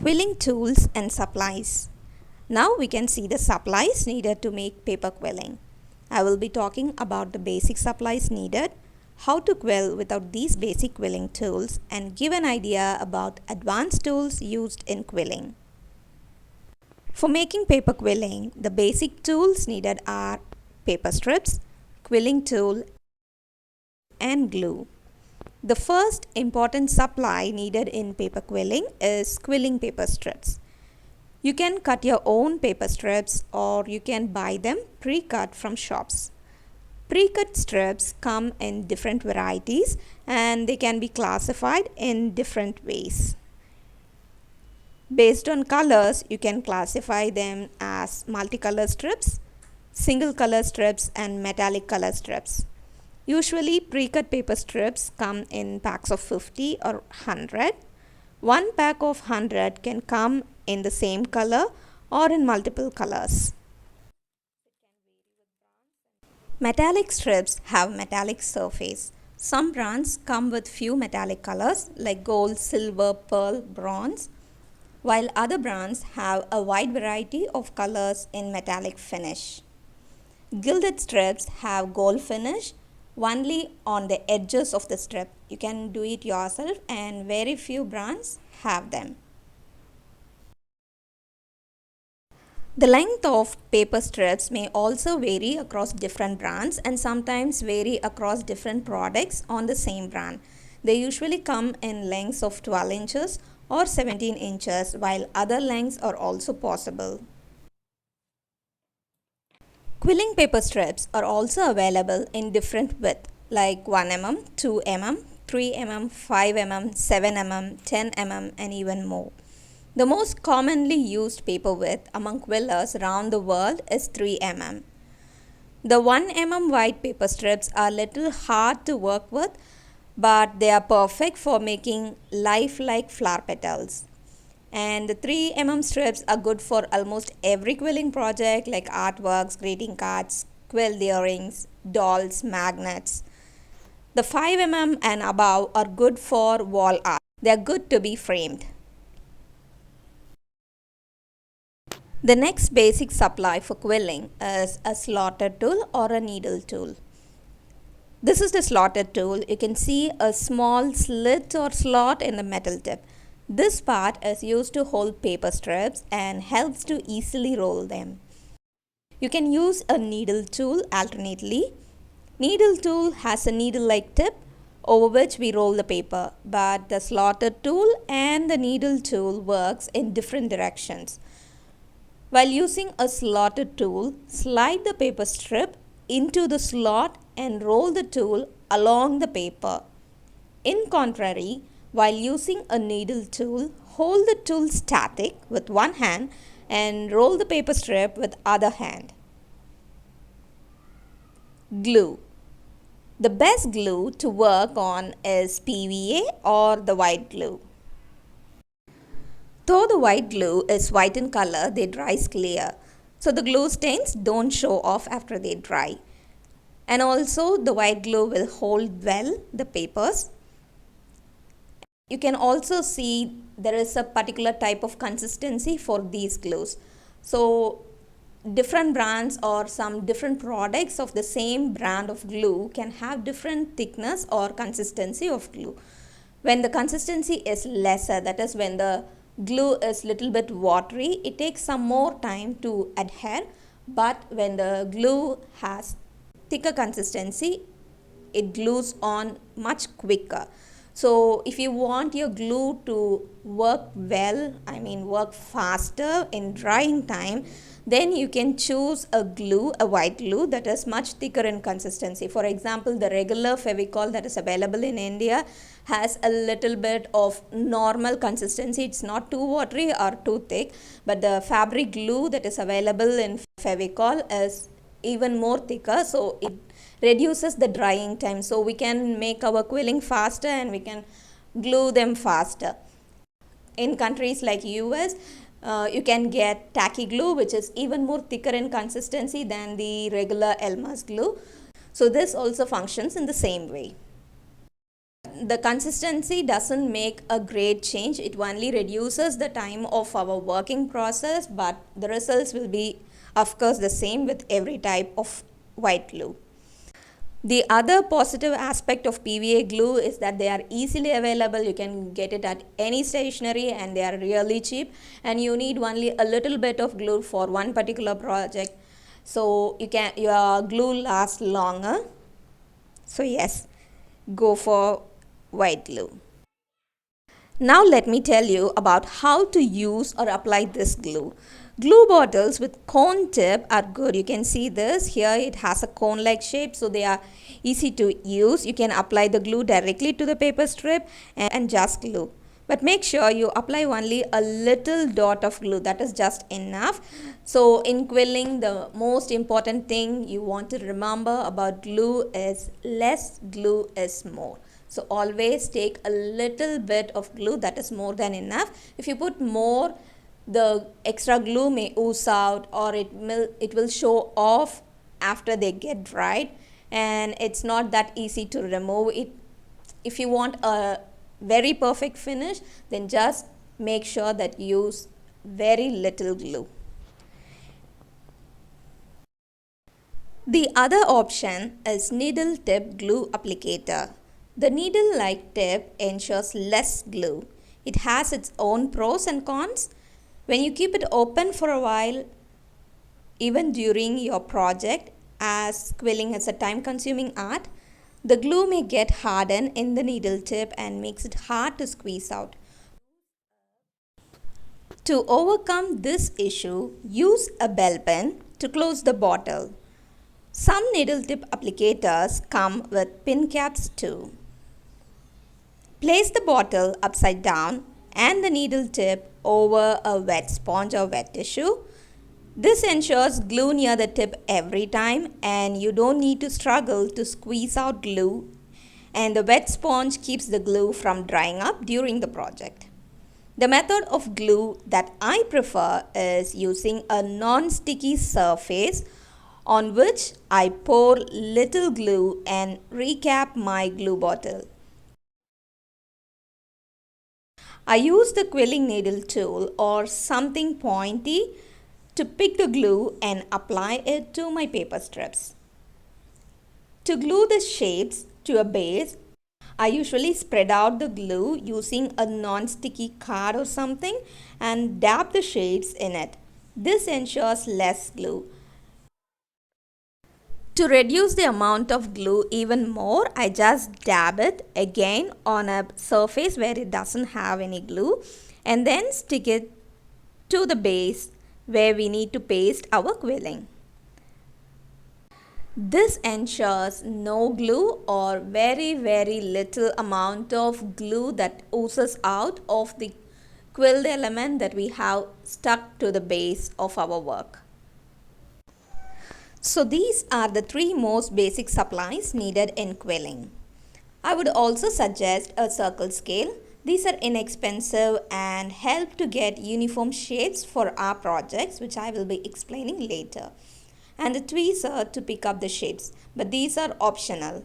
Quilling tools and supplies. Now we can see the supplies needed to make paper quilling. I will be talking about the basic supplies needed, how to quill without these basic quilling tools, and give an idea about advanced tools used in quilling. For making paper quilling, the basic tools needed are paper strips, quilling tool, and glue. The first important supply needed in paper quilling is quilling paper strips. You can cut your own paper strips or you can buy them pre-cut from shops. Pre-cut strips come in different varieties and they can be classified in different ways. Based on colors, you can classify them as multicolor strips, single color strips, and metallic color strips. Usually, pre-cut paper strips come in packs of 50 or 100. One pack of 100 can come in the same color or in multiple colors. Metallic strips have metallic surface. Some brands come with few metallic colors like gold, silver, pearl, bronze, while other brands have a wide variety of colors in metallic finish. Gilded strips have gold finish only on the edges of the strip. You can do it yourself and very few brands have them. The length of paper strips may also vary across different brands and sometimes vary across different products on the same brand. They usually come in lengths of 12 inches or 17 inches while other lengths are also possible. Quilling paper strips are also available in different width like 1 mm, 2 mm, 3 mm, 5 mm, 7 mm, 10 mm and even more. The most commonly used paper width among quillers around the world is 3 mm. The 1 mm wide paper strips are little hard to work with, but they are perfect for making lifelike flower petals. And the 3 mm strips are good for almost every quilling project like artworks, greeting cards, quilt earrings, dolls, magnets. The 5 mm and above are good for wall art. They are good to be framed. The next basic supply for quilling is a slaughter tool or a needle tool. This is the slaughter tool. You can see a small slit or slot in the metal tip. This part is used to hold paper strips and helps to easily roll them. You can use a needle tool alternately. Needle tool has a needle-like tip over which we roll the paper, but the slaughter tool and the needle tool works in different directions. While using a slaughter tool, slide the paper strip into the slot and roll the tool along the paper. In contrary, while using a needle tool, hold the tool static with one hand and roll the paper strip with other hand. Glue. The best glue to work on is PVA or the white glue. Though the white glue is white in color, they dry clear. So the glue stains don't show off after they dry. And also the white glue will hold well the papers. You can also see there is a particular type of consistency for these glues. So different brands or some different products of the same brand of glue can have different thickness or consistency of glue. When the consistency is lesser, that is when the glue is little bit watery, it takes some more time to adhere, but when the glue has thicker consistency, it glues on much quicker. So if you want your glue to work well, work faster in drying time, then you can choose a glue, a white glue that is much thicker in consistency. For example, the regular Fevicol that is available in India has a little bit of normal consistency. It's not too watery or too thick, but the fabric glue that is available in Fevicol is even more thicker, so it reduces the drying time. So we can make our quilling faster and we can glue them faster. In countries like US, you can get tacky glue, which is even more thicker in consistency than the regular Elmer's glue. So this also functions in the same way. But the consistency doesn't make a great change. It only reduces the time of our working process, but the results will be, of course, the same with every type of white glue. The other positive aspect of PVA glue is that they are easily available. You can get it at any stationery and they are really cheap, and you need only a little bit of glue for one particular project. So your glue lasts longer. So yes, go for white glue. Now let me tell you about how to use or apply this glue. Glue bottles with cone tip are good. You can see this here, it has a cone like shape, so they are easy to use. You can apply the glue directly to the paper strip and just glue. But make sure you apply only a little dot of glue, that is just enough. So in quilling, the most important thing you want to remember about glue is less glue is more. So always take a little bit of glue, that is more than enough. If you put more, the extra glue may ooze out, or it will show off after they get dried, and it's not that easy to remove it. If you want a very perfect finish, then just make sure that you use very little glue. The other option is needle tip glue applicator. The needle-like tip ensures less glue. It has its own pros and cons. When you keep it open for a while, even during your project, as quilling is a time-consuming art, the glue may get hardened in the needle tip and makes it hard to squeeze out. To overcome this issue, use a bell pen to close the bottle. Some needle tip applicators come with pin caps too. Place the bottle upside down and the needle tip over a wet sponge or wet tissue. This ensures glue near the tip every time, and you don't need to struggle to squeeze out glue, and the wet sponge keeps the glue from drying up during the project. The method of glue that I prefer is using a non-sticky surface on which I pour little glue and recap my glue bottle. I use the quilling needle tool or something pointy to pick the glue and apply it to my paper strips. To glue the shapes to a base, I usually spread out the glue using a non-sticky card or something and dab the shapes in it. This ensures less glue. To reduce the amount of glue even more, I just dab it again on a surface where it doesn't have any glue, and then stick it to the base where we need to paste our quilling. This ensures no glue or very little amount of glue that oozes out of the quilled element that we have stuck to the base of our work. So these are the three most basic supplies needed in quilling. I would also suggest a circle scale. These are inexpensive and help to get uniform shapes for our projects, which I will be explaining later. And the tweezer to pick up the shapes, but these are optional.